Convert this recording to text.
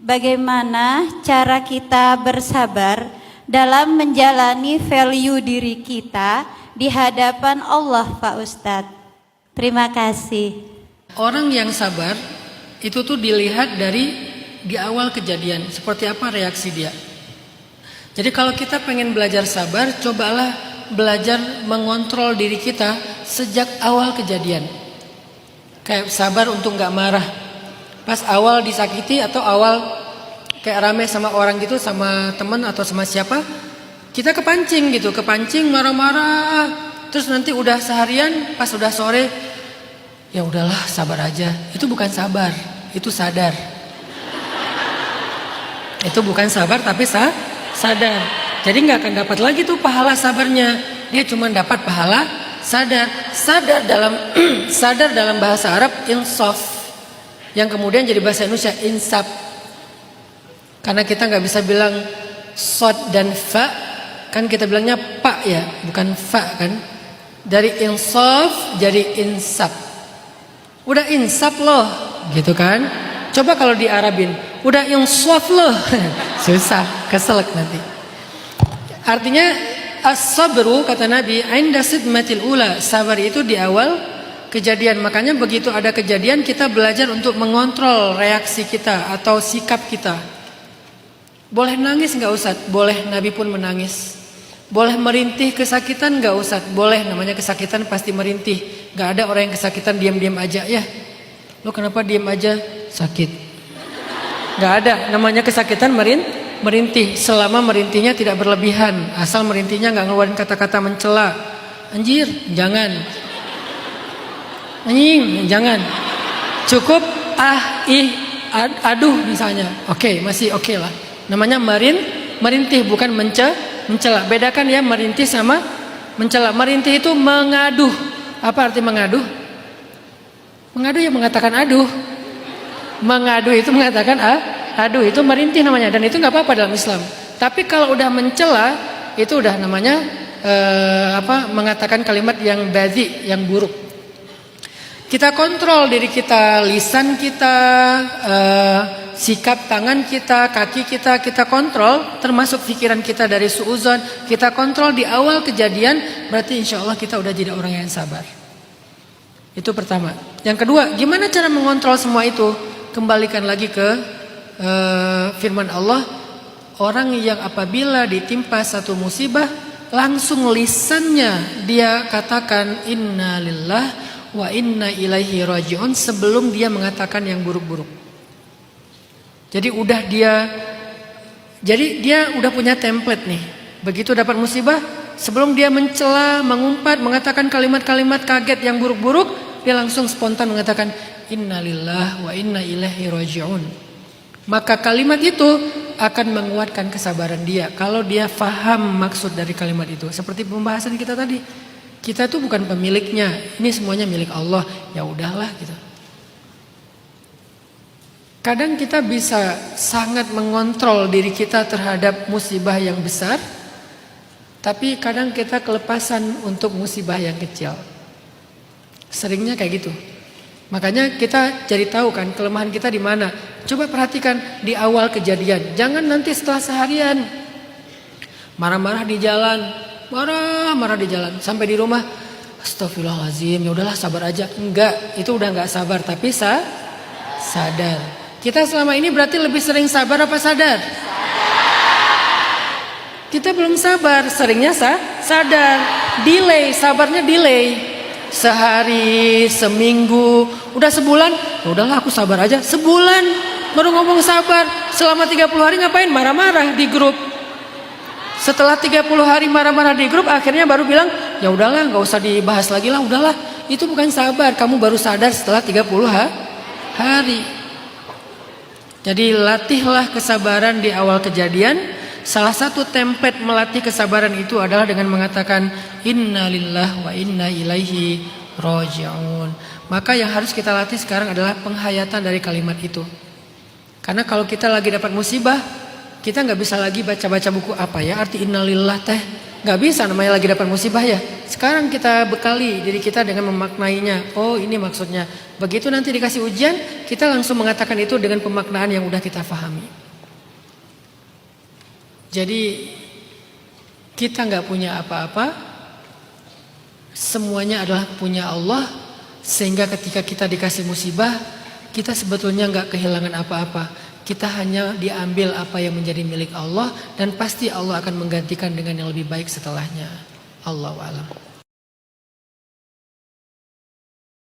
bagaimana cara kita bersabar dalam menjalani value diri kita di hadapan Allah, Pak Ustadz. Terima kasih. Orang yang sabar itu tuh dilihat dari di awal kejadian, seperti apa reaksi dia. Jadi kalau kita pengen belajar sabar, cobalah belajar mengontrol diri kita sejak awal kejadian. Kayak sabar untuk gak marah pas awal disakiti, atau awal kayak rame sama orang gitu, sama teman atau sama siapa, kita kepancing gitu, kepancing marah-marah. Terus nanti udah seharian, pas udah sore, ya udahlah sabar aja. Itu bukan sabar, itu sadar. Itu bukan sabar tapi sadar. Jadi nggak akan dapat lagi tuh pahala sabarnya. Dia cuma dapat pahala sadar. Sadar dalam bahasa Arab insaf, yang kemudian jadi bahasa Indonesia insaf. Karena kita nggak bisa bilang sod dan fa, kan kita bilangnya pa ya, bukan fa kan. Dari insaf jadi insaf. Udah insaf loh, gitu kan? Coba kalau di Arabin, udah insaf loh, susah, keselak nanti. Artinya as-sabru, kata Nabi, 'inda sidmatil ula, sabar itu di awal kejadian. Makanya begitu ada kejadian, kita belajar untuk mengontrol reaksi kita atau sikap kita. Boleh nangis nggak Ustaz? Boleh, Nabi pun menangis. Boleh merintih kesakitan nggak Ustaz? Boleh, namanya kesakitan pasti merintih. Nggak ada orang yang kesakitan diam-diam aja ya. Lo kenapa diam aja? Sakit. Nggak ada, namanya kesakitan merintih. Selama merintihnya tidak berlebihan, asal merintihnya nggak ngeluarin kata-kata mencela. Anjir, jangan. Anjing, jangan. Cukup aduh misalnya. Oke, masih oke lah. Namanya merintih, bukan mencela. Bedakan ya merintih sama mencela. Merintih itu mengaduh. Apa arti mengaduh? Mengaduh ya mengatakan aduh. Mengaduh itu mengatakan aduh, itu merintih namanya, dan itu nggak apa-apa dalam Islam. Tapi kalau udah mencela, itu udah namanya mengatakan kalimat yang badhi, yang buruk. Kita kontrol diri kita, lisan kita, sikap tangan kita, kaki kita kontrol, termasuk pikiran kita dari suuzon, kita kontrol di awal kejadian, berarti insya Allah kita udah jadi orang yang sabar. Itu pertama. Yang kedua, gimana cara mengontrol semua itu? Kembalikan lagi ke firman Allah, orang yang apabila ditimpa satu musibah, langsung lisannya dia katakan inna lillah wa inna ilaihi rajiun sebelum dia mengatakan yang buruk-buruk. Jadi dia udah punya template nih. Begitu dapat musibah, sebelum dia mencela, mengumpat, mengatakan kalimat-kalimat kaget yang buruk-buruk, dia langsung spontan mengatakan innalillah wa inna ilaihi rajiun. Maka kalimat itu akan menguatkan kesabaran dia kalau dia faham maksud dari kalimat itu. Seperti pembahasan kita tadi, kita tuh bukan pemiliknya, ini semuanya milik Allah. Ya udahlah gitu. Kadang kita bisa sangat mengontrol diri kita terhadap musibah yang besar, tapi kadang kita kelepasan untuk musibah yang kecil. Seringnya kayak gitu. Makanya kita jadi tahu kan kelemahan kita di mana. Coba perhatikan di awal kejadian. Jangan nanti setelah seharian marah-marah di jalan, marah-marah di jalan, sampai di rumah astagfirullahaladzim, ya udahlah sabar aja. Enggak, itu udah enggak sabar, tapi sadar. Kita selama ini berarti lebih sering sabar apa sadar? Kita belum sabar, seringnya sadar. Delay, sabarnya delay. Sehari, seminggu, udah sebulan, ya udahlah aku sabar aja. Sebulan baru ngomong sabar. Selama 30 hari ngapain? Marah-marah di grup. Setelah 30 hari marah-marah di grup, akhirnya baru bilang, ya udahlah nggak usah dibahas lagi lah, udahlah. Itu bukan sabar, kamu baru sadar setelah 30 hari. Jadi latihlah kesabaran di awal kejadian. Salah satu template melatih kesabaran itu adalah dengan mengatakan inna lillah wa inna ilaihi raji'un. Maka yang harus kita latih sekarang adalah penghayatan dari kalimat itu. Karena kalau kita lagi dapat musibah, kita nggak bisa lagi baca-baca buku apa ya arti inna lillah teh. Nggak bisa, namanya lagi dapat musibah ya. Sekarang kita bekali diri kita dengan memaknainya. Oh ini maksudnya. Begitu nanti dikasih ujian, kita langsung mengatakan itu dengan pemaknaan yang udah kita pahami. Jadi kita nggak punya apa-apa, semuanya adalah punya Allah, sehingga ketika kita dikasih musibah, kita sebetulnya nggak kehilangan apa-apa. Kita hanya diambil apa yang menjadi milik Allah, dan pasti Allah akan menggantikan dengan yang lebih baik setelahnya. Allahu a'lam.